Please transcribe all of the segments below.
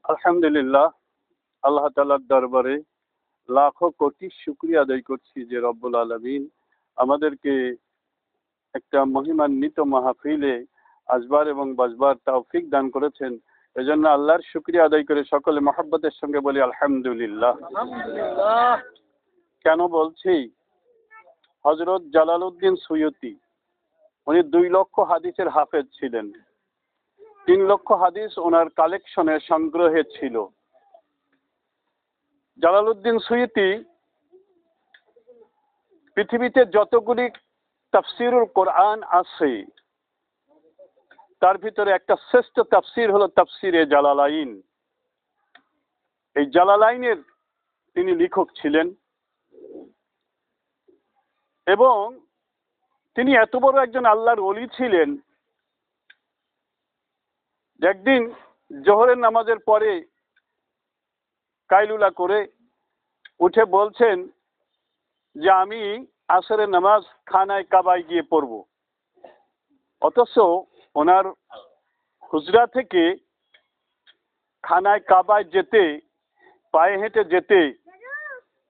আলহামদুলিল্লাহ, আল্লাহ তাআলার দরবারে লাখো কোটি শুকরিয়া আদায় করছি যে রব্বুল আলামিন আমাদেরকে একটা মহিমান্বিত মাহফিলে আসবার এবং বসবার তৌফিক দান করেছেন। এজন্য আল্লাহর শুকরিয়া আদায় করে সকলে মহব্বতের সঙ্গে বলি আলহামদুলিল্লাহ। কেন বলছি? হযরত জালালউদ্দিন সুয়ুতি উনি 2 লক্ষ হাদিসের হাফেজ ছিলেন। 3 লক্ষ হাদিস ওনার কালেকশনে সংগ্রহে ছিল। জালালউদ্দিন সুয়ুতি পৃথিবীতে যতগুলি তাফসিরুল কোরআন আছে তার ভিতরে একটা শ্রেষ্ঠ তাফসির হলো তাফসিরে জালালাইন। এই জালালাইনের তিনি লেখক ছিলেন এবং তিনি এত বড় একজন আল্লাহর ওলি ছিলেন যে একদিন জোহরের নামাজের পরে কাইলুলা করে উঠে বলছেন যে আমি আসরের নামাজ খানায় কাবায় গিয়ে পড়ব। অথচ ওনার হুজরা থেকে খানায় কাবায় যেতে পায়ে হেঁটে যেতে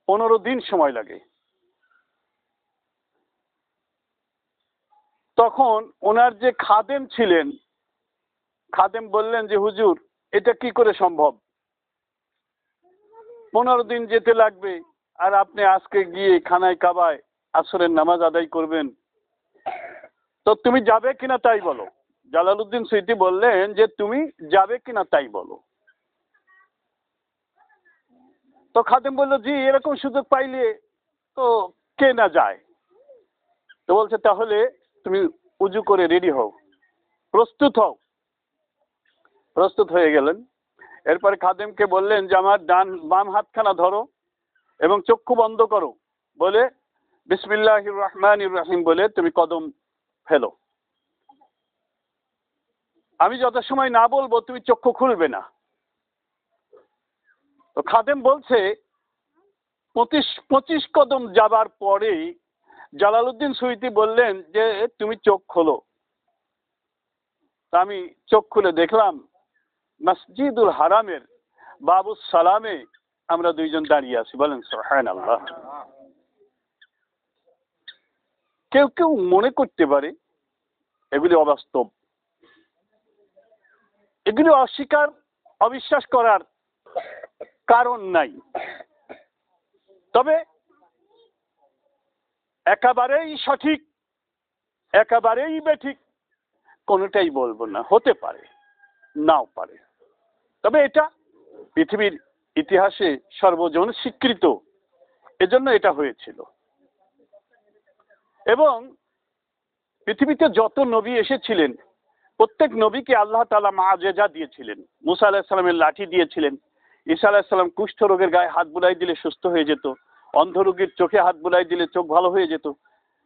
15 দিন সময় লাগে। তখন ওনার যে খাদেম ছিলেন, খাদেম বললেন যে হুজুর এটা কি করে সম্ভব, 15 দিন যেতে লাগবে আর আপনি আজকে গিয়ে খানায় কাবায় আসরের নামাজ আদায় করবেন, তো তুমি যাবে কিনা তাই বলো। জালালউদ্দিন সুয়ুতি বললেন যে তুমি যাবে কিনা তাই বলো। তো খাদেম বলল জি এরকম সুযোগ পাইলে তো কে না যায়। তো বলছে তাহলে তুমি উজু করে রেডি হও, প্রস্তুত হও। প্রস্তুত হয়ে গেলেন। এরপরে খাদেমকে বললেন যে আমার বাম হাতখানা ধরো এবং চক্ষু বন্ধ করো, বলে বিসমিল্লাহির রহমানির রহিম বলে তুমি কদম ফেলো। আমি যত সময় না বলবো তুমি চক্ষু খুলবে না। তো খাদেম বলছে 25 কদম যাবার পরেই জালালউদ্দিন সুয়ুতি বললেন যে তুমি চোখ খোলো। আমি চোখ খুলে দেখলাম মসজিদুল হারামের বাবুস সালামে আমরা দুইজন দাঁড়িয়ে আছি। বলেন সুবহানাল্লাহ। কেউ কেউ মনে করতে পারে এগুলি অবাস্তব, এগুলি অস্বীকার অবিশ্বাস করার কারণ নাই। তবে একেবারেই সঠিক একেবারেই বেঠিক কোনোটাই বলবো না, হতে পারে নাও পারে। তবে এটা পৃথিবীর ইতিহাসে সর্বজন স্বীকৃত, এজন্য এটা হয়েছিল। এবং পৃথিবীতে যত নবী এসেছিলেন প্রত্যেক নবীকে আল্লাহ তাআলা মুআজিজা দিয়েছিলেন। মুসা আলাইহিস সালামের লাঠি দিয়েছিলেন, ঈসা আলাইহিস সালাম কুষ্ঠ রোগের গায়ে হাত বুলাই দিলে সুস্থ হয়ে যেত, অন্ধ রোগীর চোখে হাত বুলাই দিলে চোখ ভালো হয়ে যেত।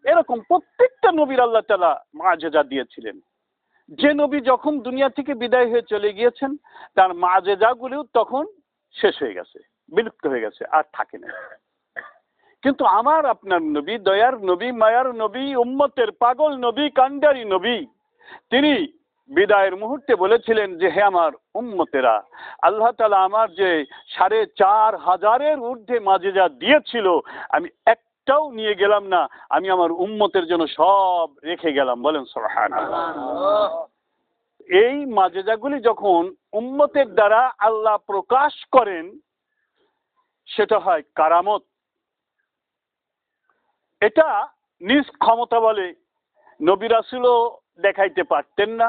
এরকম প্রত্যেকটা নবীর আল্লাহ তাআলা মুআজিজা দিয়েছিলেন। যে নবী যখন দুনিয়া থেকে বিদায় হয়ে চলে গিয়েছেন তার মুআজিজাগুলিও তখন শেষ হয়ে গেছে, বিলুপ্ত হয়ে গেছে, আর থাকে না। কিন্তু আমার আপনার নবী, দয়ার নবী, মায়ার নবী, উম্মতের পাগল নবী, কান্ডারি নবী, তিনি বিদায়ের মুহূর্তে বলেছিলেন যে হে আমার উম্মতেরা, আল্লাহ তাআলা আমার যে 4500-এর ঊর্ধ্বে মুআজিজা দিয়েছিল আমি একটাও নিয়ে গেলাম না, আমি আমার উম্মতের জন্য সব রেখে গেলাম। বলেন সুবহানাল্লাহ। এই মুআজিজাগুলি যখন উম্মতের দ্বারা আল্লাহ প্রকাশ করেন সেটা হয় কারামত। এটা নিজ ক্ষমতা বলে নবী রাসূলও দেখাইতে পারতেন না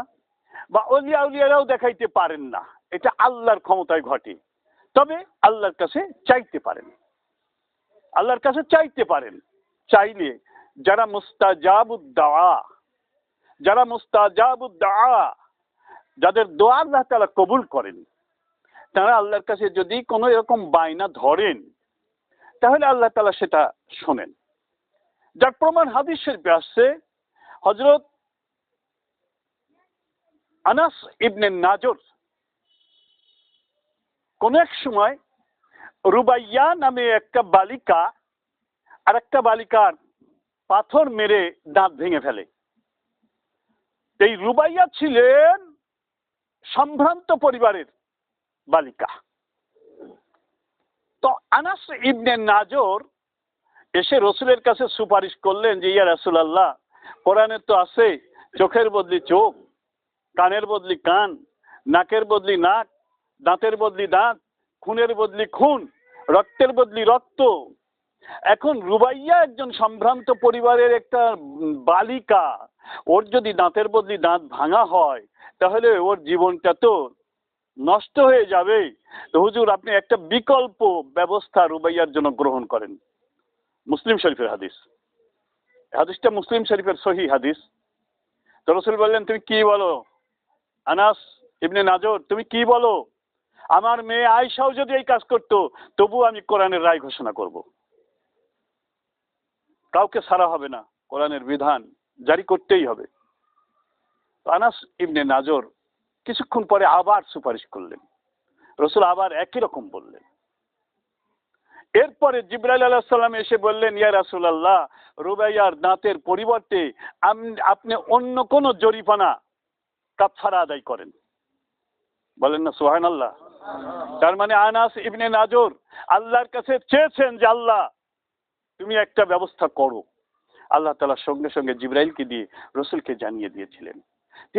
বা ওলিয়া উলিয়ারাও দেখাইতে পারেন না, এটা আল্লাহর ক্ষমতায় ঘটে। তবে আল্লাহর কাছে চাইতে পারেন, আল্লাহর কাছে চাইতে পারেন। চাইলে যারা মুস্তাজাবুদ দাওয়া, যাদের দোয়া আল্লাহ তাআলা কবুল করেন, তারা আল্লাহর কাছে যদি কোনো এরকম বায়না ধরেন তাহলে আল্লাহ তাআলা সেটা শোনেন। যার প্রমাণ হাদিস শরীফে আসছে, হযরত আনাস ইবনে নাজর কোন এক সময় রুবাইয়া নামে একটা বালিকা আর একটা বালিকার পাথর মেরে দাঁত ভেঙে ফেলে। এই রুবাইয়া ছিলেন সম্ভ্রান্ত পরিবারের, বালিকা। তো আনাস ইবনে নাজর এসে রসুলের কাছে সুপারিশ করলেন যে ইয়া রাসূলুল্লাহ, কোরআনে তো আছে চোখের বদলি চোখ, কানের বদলি কান, নাকের বদলি নাক, দাঁতের বদলি দাঁত, খুনের বদলি খুন, রক্তের বদলি রক্ত। এখন রুবাইয়া একজন সম্ভ্রান্ত পরিবারের একটা বালিকা, ওর যদি দাঁতের বদলি দাঁত ভাঙা হয় তাহলে ওর জীবনটা তো নষ্ট হয়ে যাবে। তো হুজুর আপনি একটা বিকল্প ব্যবস্থা রুবাইয়ার জন্য গ্রহণ করেন। মুসলিম শরীফের হাদিস, হাদিসটা মুসলিম শরীফের সহি হাদিস। তো রসুল বললেন তুমি কি বলো আনাস ইবনে নাজর, তুমি কি বলো? আমার মেয়ে আয়েশাও যদি এই কাজ করতো তবু আমি কোরআনের রায় ঘোষণা করব, কাউকে ছাড়া হবে না, কোরআনের বিধান জারি করতেই হবে। আনাস ইবনে নাজর কিছুক্ষণ পরে আবার সুপারিশ করলেন, রসুল আবার একই রকম বললেন। এরপরে জিবরাইল আলাইহিস সালাম এসে বললেন ইয়া রাসূলুল্লাহ, রুবাইয়ার দাঁতের পরিবর্তে আপনি অন্য কোন জরিমানা কাফারা আদায় করেন। বলেন না সুবহানাল্লাহ। তার মানে আনাস ইবনে নাজর আল্লাহর কাছে চেয়েছেন যে আল্লাহ তুমি একটা ব্যবস্থা করো। আল্লাহ তাআলা সঙ্গে সঙ্গে জিবরাইলকে দিয়ে রসুলকে জানিয়ে দিয়েছিলেন।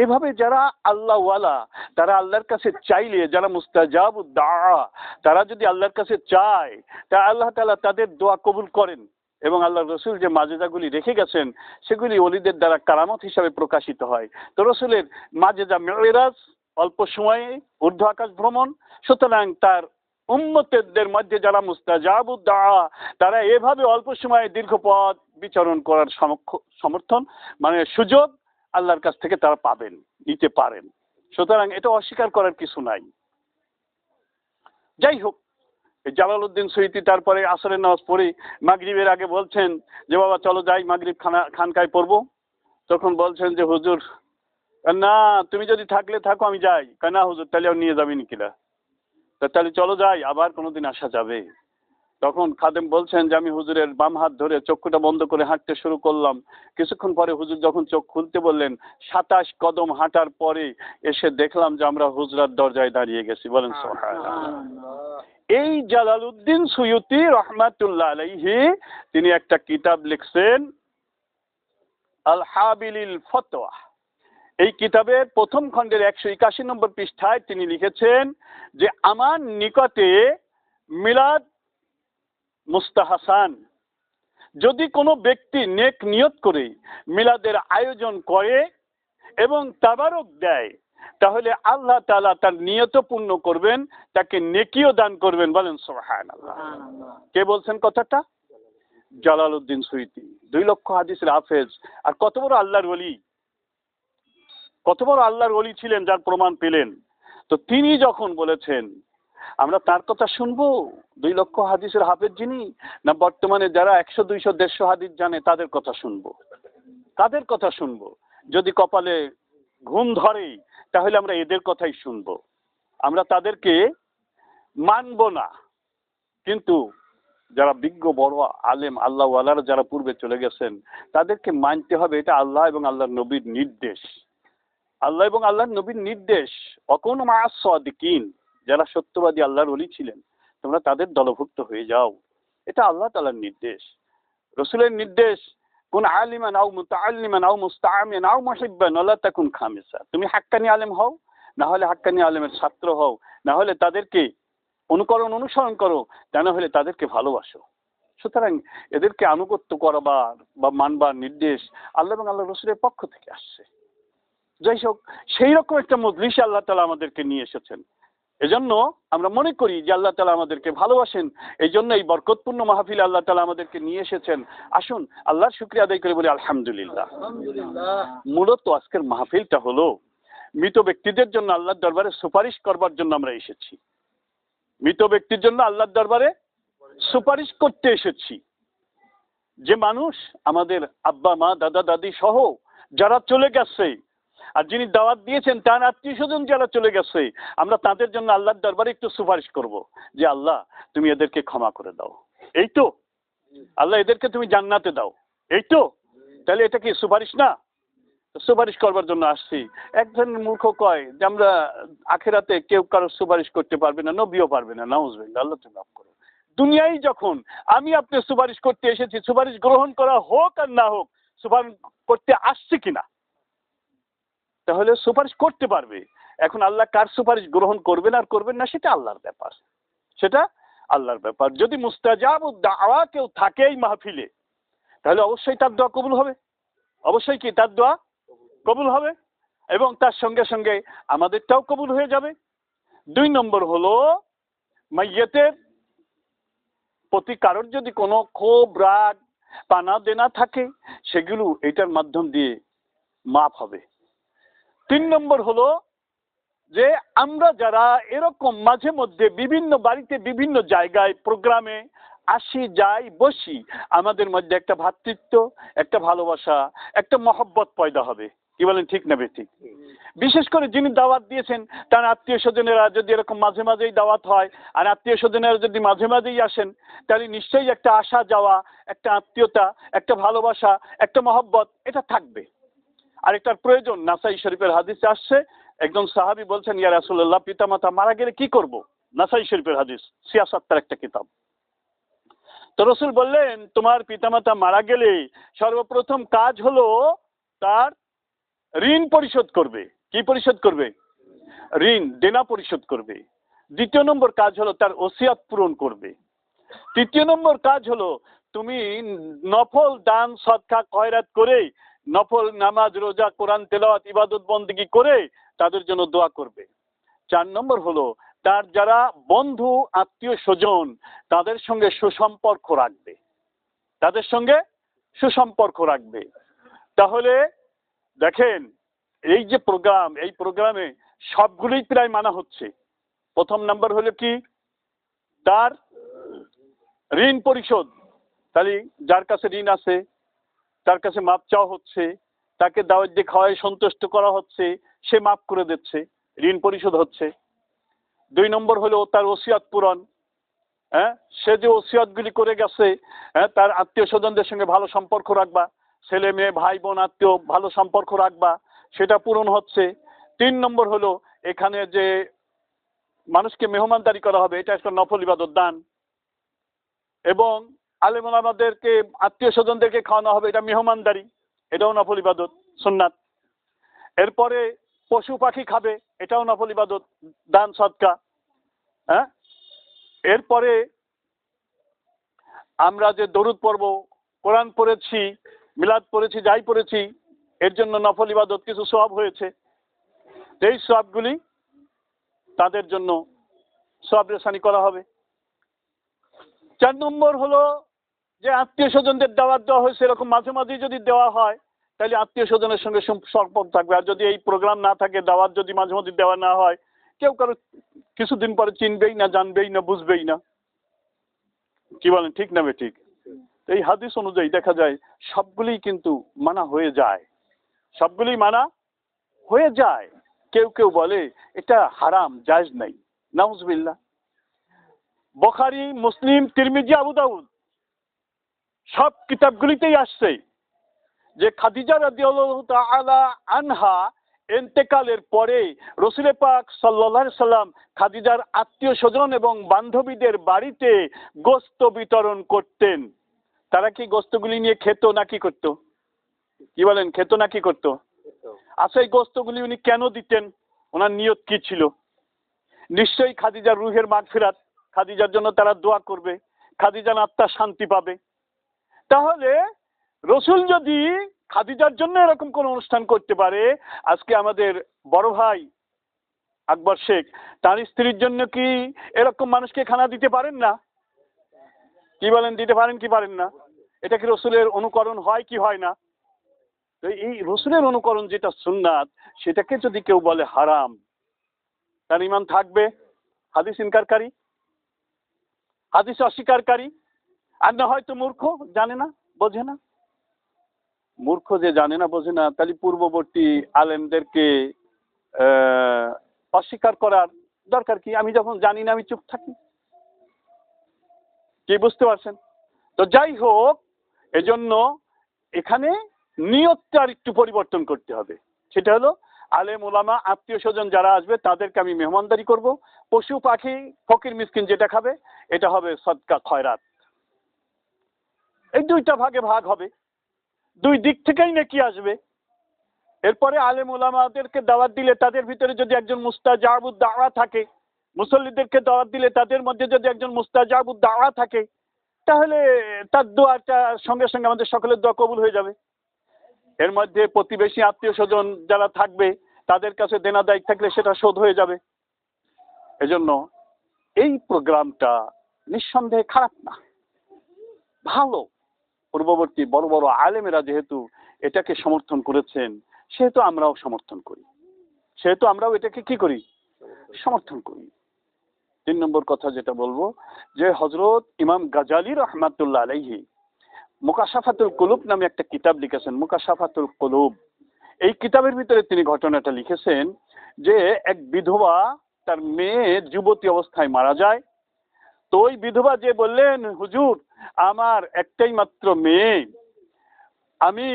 এভাবে যারা আল্লাহওয়ালা তারা আল্লাহর কাছে চাইলে, যারা মুস্তাজাবুদ দুআ, তারা যদি আল্লাহর কাছে চায় তা আল্লাহ তাআলা তাদের দোয়া কবুল করেন। এবং আল্লাহর রসুল যে মাজেজাগুলি রেখে গেছেন সেগুলি ওলিদের দ্বারা কারামত হিসাবে প্রকাশিত হয়। তো রসুলের মাজেজা মেরাজ অল্প সময়ে ঊর্ধ্ব আকাশ ভ্রমণ, সুতরাং তার উম্মতের মধ্যে যারা মুস্তাজাবুদ দুআ তারা এভাবে অল্প সময়ে দীর্ঘ পথ বিচরণ করার সমর্থন মানে সুযোগ আল্লাহর কাছ থেকে তারা পাবেন, নিতে পারেন। সুতরাং এটা অস্বীকার করার কিছু নাই। যাই হোক, জালালউদ্দিন সুয়ুতী তারপরে আসরের নামাজ পড়ে মাগরিবের আগে বলছেন যে বাবা চলো যাই মাগরিব খানকায় পড়বো। তখন বলছেন যে হুজুর না, তুমি যদি থাকলে থাকো, আমি যাই। না হুজুর তাহলে নিয়ে যাবেন কিনা? তাহলে চলো যাই, আবার কোনোদিন আসা যাবে। তখন খাদেম বলছেন যে আমি হুজুরের বাম হাত ধরে চক্ষুটা বন্ধ করে হাঁটতে শুরু করলাম। কিছুক্ষণ পরে হুজুর যখন চোখ খুলতে বললেন 27 কদম হাঁটার পরে এসে দেখলাম যে আমরা হুজরার দরজায় দাঁড়িয়ে গেছি। বলেন সুবহানাল্লাহ। এই জালালউদ্দিন সুয়ুতী রহমাতুল্লাহ আলাইহি তিনি একটা কিতাব লিখছেন আল হাবিলিল ফতোয়া। এই কিতাবের প্রথম খণ্ডের 181 নম্বর পৃষ্ঠায় তিনি লিখেছেন যে আমার নিকটে মিলাদ মুস্তাহাসান, যদি কোনো ব্যক্তি নেক নিয়ত করে মিলাদের আয়োজন করে এবং তাবারক দেয় তাহলে আল্লাহ তাআলা তার নিয়ত পূর্ণ করবেন, তাকে নেকিও দান করবেন। বলেন সুবহানাল্লাহ। কে বলছেন কথাটা? জালালউদ্দিন সুয়ুতী, 2 লক্ষ হাদিসের হাফেজ। আর কত বড় আল্লাহর ওলি, কত বড় আল্লাহর ওলি ছিলেন যার প্রমাণ পেলেন। তো তিনি যখন বলেছেন আমরা তার কথা শুনবো, 2 লক্ষ হাদিসের হাফেজ যিনি, না বর্তমানে যারা 100 200 150 হাদিস জানে তাদের কথা শুনবো? তাদের কথা শুনবো। যদি কপালে ঘুম ধরে তাহলে আমরা এদের কথাই শুনবো, আমরা তাদেরকে মানব না। কিন্তু যারা বিজ্ঞ বড় আলেম আল্লাহ ওয়ালারা যারা পূর্বে চলে গেছেন তাদেরকে মানতে হবে, এটা আল্লাহ এবং আল্লাহর নবীর নির্দেশ। আল্লাহ এবং আল্লাহর নবীর নির্দেশ অকুনু মা'আস সাদিকিন, যারা সত্যবাদী আল্লাহর ওলি ছিলেন তোমরা তাদের দলভুক্ত হয়ে যাও, এটা আল্লাহ তাআলার নির্দেশ। রসুলের নির্দেশ কোন আলিমান আও মুতাআল্লিমান আও মুস্তাআমিন আও মুহিব্বান ওয়ালা তাকুন খামিসা, তুমি হাক্কানি আলেম হও, না হলে হাক্কানি আলেমের ছাত্র হও, না হলে তাদেরকে অনুসরণ করো, তা না হলে তাদেরকে ভালোবাসো। সুতরাং এদেরকে আনুগত্য করবার বা মানবার নির্দেশ আল্লাহ এবং আল্লাহ রসুলের পক্ষ থেকে আসছে। যাই হোক, সেই রকম একটা মজলিসে আল্লাহ তাআলা আমাদেরকে নিয়ে এসেছেন। এজন্য আমরা মনে করি যে আল্লাহ তাআলা আমাদেরকে ভালোবাসেন, এই জন্য এই বরকতপূর্ণ মাহফিলে আল্লাহ তাআলা আমাদেরকে নিয়ে এসেছেন। আসুন আল্লাহর শুকরিয়া আদায় করে বলি আলহামদুলিল্লাহ। মূলত আজকের মাহফিলটা হলো মৃত ব্যক্তিদের জন্য আল্লাহর দরবারে সুপারিশ করবার জন্য আমরা এসেছি। মৃত ব্যক্তির জন্য আল্লাহর দরবারে সুপারিশ করতে এসেছি। যে মানুষ আমাদের আব্বা মা দাদা দাদি সহ যারা চলে গেছে, আর যিনি দাওয়াত দিয়েছেন তার আত্মীয় স্বজন যারা চলে গেছে, আমরা তাদের জন্য আল্লাহর দরবারে একটু সুপারিশ করব যে আল্লাহ তুমি এদেরকে ক্ষমা করে দাও। এই তো আল্লাহ এদেরকে তুমি জান্নাতে দাও, এই তো। তাহলে এটা কি সুপারিশ না? সুপারিশ করবার জন্য আসছি। একজন মূর্খ কয় যে আমরা আখেরাতে কেউ কারো সুপারিশ করতে পারবে না, নবীও পারবে না। নাউজুবিল্লাহ, আল্লাহ তুমি মাফ করো। দুনিয়ায় যখন আমি আপনি সুপারিশ করতে এসেছি, সুপারিশ গ্রহণ করা হোক আর না হোক, সুপারিশ করতে আসছি কিনা, তাহলে সুপারিশ করতে পারবে। এখন আল্লাহ কার সুপারিশ গ্রহণ করবেন আর করবেন না সেটা আল্লাহর ব্যাপার, সেটা আল্লাহর ব্যাপার। যদি মুস্তাজাবুদ দাওয়া কেউ থাকে এই মাহফিলে, তাহলে অবশ্যই তার দোয়া কবুল হবে, অবশ্যই কি তার দোয়া কবুল হবে, এবং তার সঙ্গে সঙ্গে আমাদেরটাও কবুল হয়ে যাবে। 2 নম্বর হলো মাইয়েতের প্রতি কারোর যদি কোনো ক্ষোভ, রাগ, পানা দেনা থাকে, সেগুলো এটার মাধ্যম দিয়ে মাফ হবে। 3 নম্বর হলো যে আমরা যারা এরকম মাঝে মধ্যে বিভিন্ন বাড়িতে বিভিন্ন জায়গায় প্রোগ্রামে আসি, যাই, বসি, আমাদের মধ্যে একটা ভ্রাতৃত্ব, একটা ভালোবাসা, একটা মহব্বত পয়দা হবে। কি বলেন, ঠিক না বেঠিক? বিশেষ করে যিনি দাওয়াত দিয়েছেন তার আত্মীয় স্বজনেরা যদি এরকম মাঝে মাঝেই দাওয়াত হয়, আর আত্মীয় স্বজনেরা যদি মাঝে মাঝেই আসেন, তাহলে নিশ্চয়ই একটা আসা যাওয়া, একটা আত্মীয়তা, একটা ভালোবাসা, একটা মহব্বত এটা থাকবে। আর এটার প্রয়োজন। নাসাই শরীফের হাদিসে আসছে, একজন সাহাবী বলছেন, ইয়া রাসূলুল্লাহ, পিতামাতা মারা গেলে কি করব? নাসাই শরীফের হাদিস, সিয়াসাতের একটা কিতাব। তো রাসূল বললেন, তোমার পিতামাতা মারা গেলে সর্বপ্রথম কাজ হলো তার ঋণ পরিশোধ করবে। কি পরিশোধ করবে? ঋণ, দেনা পরিশোধ করবে। 2 নম্বর কাজ হলো তার ওসিয়াত পূরণ করবে। 3 নম্বর কাজ হলো তুমি নফল দান সদকা খয়রাত করে, নফল নামাজ, রোজা, কোরআন তেলাওয়াত, ইবাদত বন্দেগী করে তাদের জন্য দোয়া করবে। 4 নম্বর হলো তার যারা বন্ধু, আত্মীয় স্বজন, তাদের সঙ্গে সুসম্পর্ক রাখবে, তাদের সঙ্গে সুসম্পর্ক রাখবে। তাহলে দেখেন, এই যে প্রোগ্রাম, এই প্রোগ্রামে সবগুলোই প্রায় মানা হচ্ছে। প্রথম নাম্বার হলো কি, তার ঋণ পরিশোধ। তাহলে যার কাছে ঋণ আছে তার কাছে মাপ চাওয়া হচ্ছে, তাকে দাওয়াত দিয়ে খাওয়ায় সন্তুষ্ট করা হচ্ছে, সে মাফ করে দিচ্ছে, ঋণ পরিশোধ হচ্ছে। 2 নম্বর হলো তার ওসিয়াত পূরণ। সে যে ওসিয়াতগুলি করে গেছে, তার আত্মীয় স্বজনদের সঙ্গে ভালো সম্পর্ক রাখবা, ছেলে মেয়ে, ভাই বোন, আত্মীয় ভালো সম্পর্ক রাখবা, সেটা পূরণ হচ্ছে। 3 নম্বর হলো এখানে যে মানুষকে মেহমানদারি করা হবে, এটা একটা নফল ইবাদত দান, এবং আলেম ওলামাদেরকে, আত্মীয় স্বজনদেরকে খাওয়ানো হবে, এটা মেহমানদারি, এটাও নফল ইবাদত, সুন্নাত। এরপরে পশু পাখি খাবে, এটাও নফল ইবাদত, দান সদকা। এরপরে আমরা যে দরুদ পড়ব, কোরআন পড়েছি, মিলাদ পড়েছি, যাই পড়েছি, এর জন্য নফল ইবাদত কিছু সওয়াব হয়েছে, এই সওয়াবগুলি তাদের জন্য সওয়াব রেসানি করা হবে। 4 নম্বর হলো যে আত্মীয় স্বজনদের দাওয়াত দেওয়া হয়েছে, এরকম মাঝে মাঝে যদি দেওয়া হয়, তাহলে আত্মীয় স্বজনের সঙ্গে সম্পর্ক থাকবে। আর যদি এই প্রোগ্রাম না থাকে, দাওয়াত যদি মাঝে মাঝে দেওয়া না হয়, কেউ কারো কিছুদিন পরে চিনবেই না, জানবেই না, বুঝবেই না। কি বলেন, ঠিক না বেঠিক? এই হাদিস অনুযায়ী দেখা যায় সবগুলোই কিন্তু মানা হয়ে যায়, সবগুলোই মানা হয়ে যায়। কেউ কেউ বলে এটা হারাম, জায়েজ নাই। নাউজুবিল্লাহ। বুখারী, মুসলিম, তিরমিজি, আবু দাউদ সব কিতাবগুলিতেই আসছে যে খাদিজা রাদিয়াল্লাহু তাআলা আনহা ইন্তেকালের পরে রাসূল পাক সাল্লাল্লাহু আলাইহি সাল্লাম খাদিজার আত্মীয় স্বজন এবং বান্ধবীদের বাড়িতে গোশত বিতরণ করতেন। তারা কি গোশতগুলি নিয়ে খেত নাকি করতো? কি বলেন, খেত নাকি করতো? আচ্ছা, এই গোশতগুলি উনি কেন দিতেন? ওনার নিয়ত কি ছিল? নিশ্চয়ই খাদিজার রুহের মাগফিরাত, খাদিজার জন্য তারা দোয়া করবে, খাদিজার আত্মা শান্তি পাবে। তাহলে রসুল যদি খাদিজার জন্য এরকম কোন অনুষ্ঠান করতে পারে, আজকে আমাদের বড় ভাই আকবর শেখ তার স্ত্রীর জন্য কি এরকম মানুষকে খানা দিতে পারেন না? কি বলেন, দিতে পারেন কি পারেন না? এটা কি রসুলের অনুকরণ হয় কি হয় না? তো এই রসুলের অনুকরণ যেটা সুন্নাত, সেটাকে যদি কেউ বলে হারাম, তার ঈমান থাকবে? হাদিস ইনকারকারী, হাদিস অস্বীকারী, আর না হয়তো মূর্খ, জানে না, বোঝে না। মূর্খ যে জানে না, বোঝে না, তাহলে পূর্ববর্তী আলেমদেরকে অস্বীকার করার দরকার কি? আমি যখন জানি না আমি চুপ থাকি। কি বুঝতে পারছেন? তো যাই হোক, এজন্য এখানে নিয়তটা আর একটু পরিবর্তন করতে হবে। সেটা হলো আলেম ওলামা আত্মীয় স্বজন যারা আসবে তাদেরকে আমি মেহমানদারি করব, পশু পাখি ফকির মিসকিন যেটা খাবে এটা হবে সদকা খয়রাত। এই দুইটা ভাগে ভাগ হবে, দুই দিক থেকেই নাকি আসবে। এরপরে আলেম ওলামাদেরকে দাওয়াত দিলে তাদের ভিতরে যদি একজন মুস্তাজাবুদ দাওয়া থাকে, মুসল্লিদেরকে দাওয়াত দিলে তাদের মধ্যে যদি একজন মুস্তাজাবুদ দাওয়া থাকে, তাহলে তার দোয়াটা সঙ্গে সঙ্গে আমাদের সকলের দোয়া কবুল হয়ে যাবে। এর মধ্যে প্রতিবেশী আত্মীয় স্বজন যারা থাকবে তাদের কাছে দেনা দায়িত্ব থাকলে সেটা শোধ হয়ে যাবে। এজন্য এই প্রোগ্রামটা নিঃসন্দেহে খারাপ না, ভালো। পূর্ববর্তী বড় বড় আলেমেরা যেহেতু এটাকে সমর্থন করেছেন, সেহেতু আমরাও সমর্থন করি, সেহেতু আমরাও এটাকে কি করি, সমর্থন করি। 3 নম্বর কথা যেটা বলবো যে হযরত ইমাম গাজালি রহমাতুল্লাহ আলাইহি মুকাশাফাতুল কুলুব নামে একটা কিতাব লিখেছেন, মুকাশাফাতুল কুলুব। এই কিতাবের ভিতরে তিনি ঘটনাটা লিখেছেন যে এক বিধবা তার মেয়ে যুবতী অবস্থায় মারা যায়। তো ওই বিধবা যে বললেন, হুজুর আমার একটাই মাত্র মেয়ে, আমি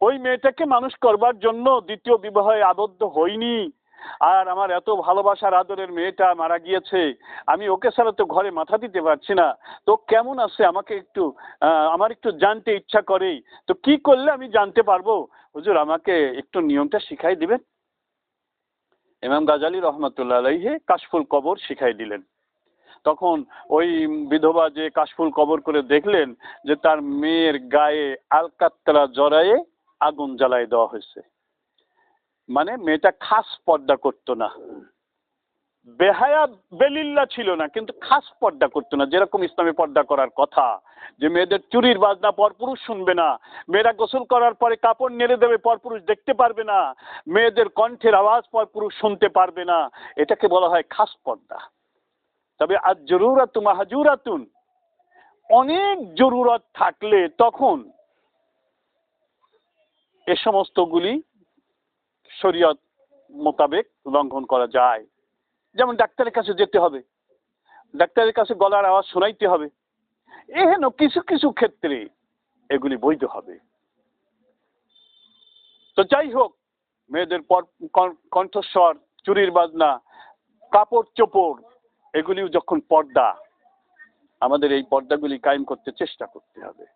ওই মেয়েটাকে মানুষ করবার জন্য দ্বিতীয় বিবাহে আবদ্ধ হইনি, আর আমার এত ভালোবাসার আদরের মেয়েটা মারা গিয়েছে, আমি ওকে ছাড়া তো ঘরে মাথা দিতে পারছি না, তো কেমন আছে আমাকে একটু আমার একটু জানতে ইচ্ছা করে, তো কি করলে আমি জানতে পারবো, হুজুর আমাকে একটু নিয়মটা শিখাই দিবেন। ইমাম গাজালি রহমাতুল্লাহ আলাইহি কাশফুল কবর শিখাই দিলেন। তখন ওই বিধবা যে কাশফুল কবর করে দেখলেন যে তার মেয়ের গায়ে আলকাতরা জড়ায়ে আগুন জ্বালায় দেওয়া হয়েছে। মানে মেয়েটা খাস পর্দা করতো না, বেহায়া বেলিল্লা ছিল না, কিন্তু খাস পর্দা করতো না, যেরকম ইসলামে পর্দা করার কথা, যে মেয়েদের চুরির বাজনা পরপুরুষ শুনবে না, মেয়েরা গোসল করার পরে কাপড় নেড়ে দেবে পরপুরুষ দেখতে পারবে না, মেয়েদের কণ্ঠের আওয়াজ পরপুরুষ শুনতে পারবে না, এটাকে বলা হয় খাস পর্দা। তবে আজ জরুরাতু মাহজুরাতুন, অনেক জরুরত থাকলে তখন এ সমস্তগুলি শরীয়ত মোতাবেক লঙ্ঘন করা যায়। যেমন ডাক্তারের কাছে যেতে হবে, ডাক্তারের কাছে গলার আওয়াজ শোনাইতে হবে, এহেন কিছু কিছু ক্ষেত্রে এগুলি বৈধ হবে। তো যাই হোক, মেয়েদের কণ্ঠস্বর, চুরির বাজনা, কাপড় চোপড়, এগুলিও যখন পর্দা, আমাদের এই পর্দাগুলি কায়েম করতে চেষ্টা করতে হবে।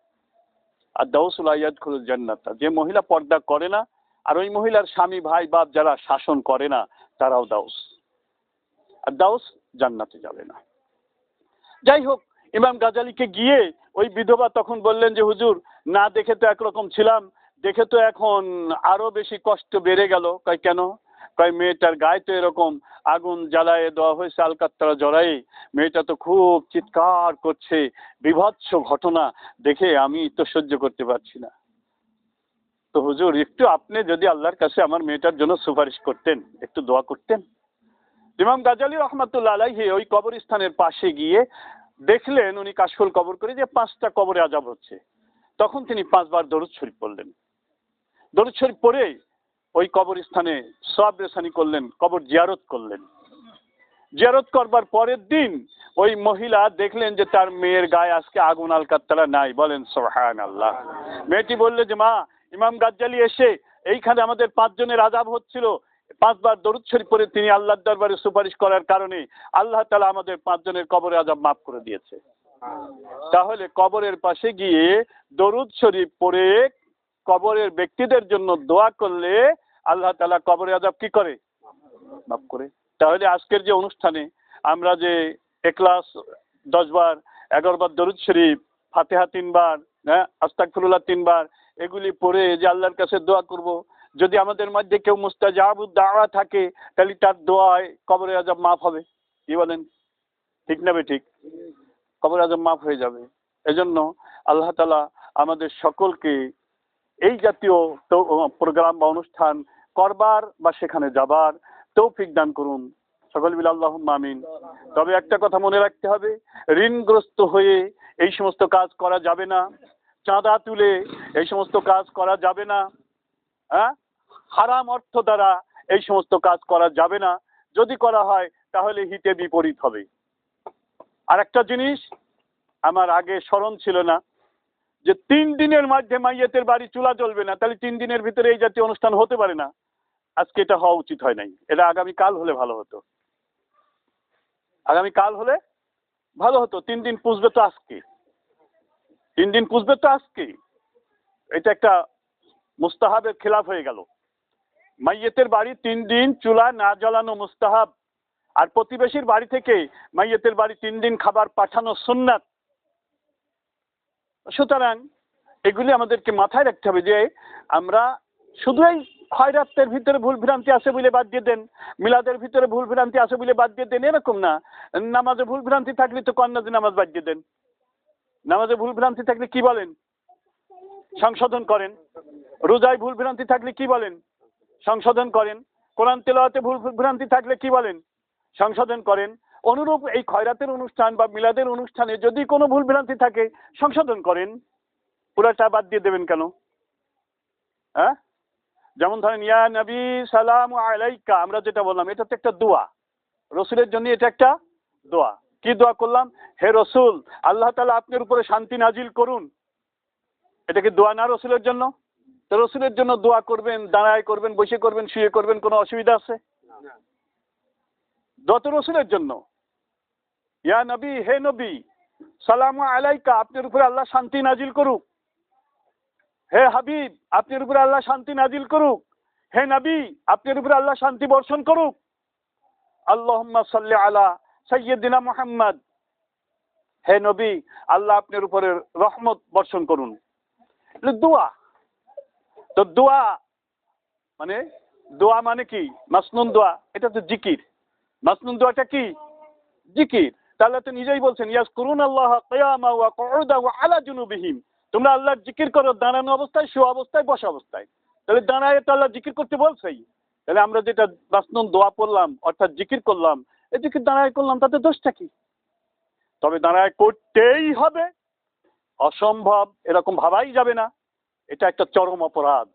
আর দাউসুল ইয়াদখুলুল জান্নাতা, যে মহিলা পর্দা করে না আর ওই মহিলার স্বামী ভাই বাপ যারা শাসন করে না তারাও দাউস, আর দাউস জান্নাতে যাবে না। যাই হোক, ইমাম গাজালিকে গিয়ে ওই বিধবা তখন বললেন যে হুজুর না দেখে তো একরকম ছিলাম, দেখে তো এখন আরো বেশি কষ্ট বেড়ে গেল। কয় কেন? কয় মেয়েটার গায়ে তো এরকম আগুন জ্বালায় দেওয়া হয়েছে আলকাতরা জড়াই, মেয়েটা তো খুব চিৎকার করছে, বিভৎস ঘটনা দেখে আমি তো সহ্য করতে পারছি না। তো হুজুর একটু আপনি যদি আল্লাহর কাছে আমার মেয়েটার জন্য সুপারিশ করতেন, একটু দোয়া করতেন। ইমাম গাজালি রহমাতুল্লাহ আলাইহি ওই কবরস্থানের পাশে গিয়ে দেখলেন উনি কাশফুল কবর করে যে 5টা কবরে আযাব হচ্ছে। তখন তিনি 5 বার দরুদ শরীফ পড়লেন। দরুদ শরীফ পড়ে ওই কবরস্থানে সওয়াব রেসানি করলেন, কবর জিয়ারত করলেন। জিয়ারত করবার পরের দিন ওই মহিলা দেখলেন যে তার মেয়ের গায়ে আজকে আগুন আলকাতরা নাই। বলেন সুবহানাল্লাহ। মেয়েটি বললে যে মা, ইমাম গাজ্জালি এসে এইখানে আমাদের 5 জনের আযাব হচ্ছিল, 5 বার দরুদ শরীফ পড়ে তিনি আল্লাহর দরবারে সুপারিশ করার কারণে আল্লাহ তাআলা আমাদের 5 জনের কবরের আযাব মাফ করে দিয়েছে। তাহলে কবরের পাশে গিয়ে দরুদ শরীফ পড়ে কবরের ব্যক্তিদের জন্য দোয়া করলে আল্লাহ তাআলা কবরের আযাব কি করে? মাফ করে। তাহলে আজকের যে অনুষ্ঠানে আমরা যে ইখলাস 10 বার, 11 বার দরুদ শরীফ, ফাতিহা 3 বার, আস্তাগফিরুল্লাহ 3 বার, এগুলি পড়ে যে আল্লাহর কাছে দোয়া করব, যদি আমাদের মধ্যে কেউ মুস্তাজাবুদ দাওয়া থাকে তাহলে তার দোয়ায় কবরের আযাব মাফ হবে। কি বলেন? ঠিক না ঠিক? কবরের আযাব মাফ হয়ে যাবে। এজন্য আল্লাহ তাআলা আমাদের সকলকে এই জাতীয় প্রোগ্রাম বা অনুষ্ঠান করবার বা সেখানে যাবার তৌফিক দান করুন। সকল মিলে আল্লাহুম্মা আমিন। তবে একটা কথা মনে রাখতে হবে, ঋণগ্রস্ত হয়ে এই সমস্ত কাজ করা যাবে না, চাঁদা তুলে এই সমস্ত কাজ করা যাবে না, হারাম অর্থ দ্বারা এই সমস্ত কাজ করা যাবে না। যদি করা হয় তাহলে হিতে বিপরীত হবে। আর একটা জিনিস আমার আগে স্মরণ ছিল না, যে 3 দিনের মধ্যে মাইয়াতের বাড়ি চুলা জ্বলবে না, তাহলে 3 দিনের ভিতরে এই জাতীয় অনুষ্ঠান হতে পারে না। আজকে এটা হওয়া উচিত হয় নাই, এটা আগামীকাল হলে ভালো হতো। আগামীকাল হলে ভালো হতো। 3 দিন পুষবে তো আজকে, 3 দিন পুষবে তো আজকে। এটা একটা মুস্তাহাবের খেলাফ হয়ে গেল। মাইয়াতের বাড়ি 3 দিন চুলা না জ্বালানো মুস্তাহাব, আর প্রতিবেশীর বাড়ি থেকে মাইয়াতের বাড়ি 3 দিন খাবার পাঠানো সুন্নাত। সুতরাং এগুলি আমাদেরকে মাথায় রাখতে হবে যে আমরা শুধু এই খয়রাতের ভিতরে ভুল ভ্রান্তি আছে বলে বাদ দিয়ে দেন, মিলাদের ভিতরে ভুল ভ্রান্তি আছে বলে বাদ দিয়ে দেন, এরকম না। নামাজে ভুল ভ্রান্তি থাকলে তো কন্যাজি নামাজ বাদ দিয়ে দেন। নামাজে ভুল ভ্রান্তি থাকলে কি বলেন? সংশোধন করেন। রোজায় ভুল ভ্রান্তি থাকলে কি বলেন? সংশোধন করেন। কোরআন তেলাওয়াতে ভুল ভ্রান্তি থাকলে কি বলেন? সংশোধন করেন। অনুরূপ এই খয়রাতের অনুষ্ঠান বা মিলাদের অনুষ্ঠানে যদি কোনো ভুল ভ্রান্তি থাকে সংশোধন করেন, পুরাটা বাদ দিয়ে দেবেন কেন? হ্যাঁ, যেমন ধরেন ইয়া নবী সালাম আলাইকা, আমরা যেটা বললাম এটা তো একটা দোয়া, রসুলের জন্য এটা একটা দোয়া। কি দোয়া করলাম? হে রসুল, আল্লাহ তাআলা আপনার উপরে শান্তি নাজিল করুন। এটা কি দোয়া না রসুলের জন্য? তো রসুলের জন্য দোয়া করবেন, দাঁড়ায় করবেন, বসে করবেন, শুয়ে করবেন, কোনো অসুবিধা আছে? দোয়া তো রসুলের জন্য। ইয়া নবী, হে নবী সালাম আলাইকা, আপনার উপরে আল্লাহ শান্তি নাজিল করুক। হে হাবিব, আপনার উপরে আল্লাহ শান্তি নাজিল করুক। হে নবী, আপনার উপরে আল্লাহ শান্তি বর্ষণ করুক। আল্লাহুম্মা সাল্লি আলা সাইয়্যিদিনা মুহাম্মদ, হে নবী আল্লাহ আপনার উপরে রহমত বর্ষণ করুন। এটা দোয়া। তো দোয়া মানে কি? মাসনুন দোয়া, এটা তো জিকির। মাসনুন দোয়াটা কি? জিকির। তাহলে তো নিজেই বলছেন ইয়াজকুরুন আল্লাহ কিয়ামা ওয়া কুউদা ওয়া আলা জুনুবিহিম, তোমরা আল্লাহর জিকির করো দাঁড়ানো অবস্থায়, শোয়া অবস্থায়, বসা অবস্থায়। তাহলে দাঁড়ায় তো আল্লাহ জিকির করতে বলছেই। তাহলে আমরা যেটা মাসনুন দোয়া পড়লাম অর্থাৎ জিকির করলাম, এই জিকির দাঁড়ায় করলাম, তাতে দোষটা কি? তবে দাঁড়ায় করতেই হবে, অসম্ভব এরকম ভাবাই যাবে না, এটা একটা চরম অপরাধ।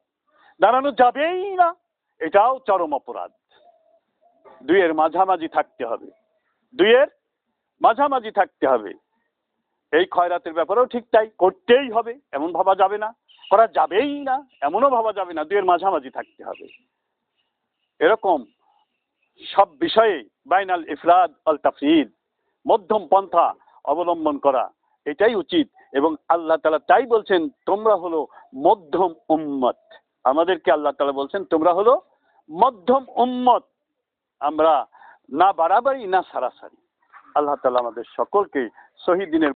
দাঁড়ানো যাবেই না, এটাও চরম অপরাধ। দুইয়ের মাঝামাঝি থাকতে হবে, দুইয়ের মাঝামাঝি থাকতে হবে। এই খয়রাতের ব্যাপারেও ঠিক তাই, করতেই হবে এমন ভাবা যাবে না, করা যাবেই না এমনও ভাবা যাবে না, দুইয়ের মাঝামাঝি থাকতে হবে। এরকম সব বিষয়ে বাইনাল ইফরাদ আল তাফরিদ, মধ্যম পন্থা অবলম্বন করা, এটাই উচিত। এবং আল্লাহ তাআলা তাই বলছেন তোমরা হলো মধ্যম উম্মত। আমাদেরকে আল্লাহ তাআলা বলছেন তোমরা হলো মধ্যম উম্মত, আমরা না বাড়াবাড়ি না সারাসারি। আল্লাহ তাআলা আমাদের সকলকে সহি দ্বীনের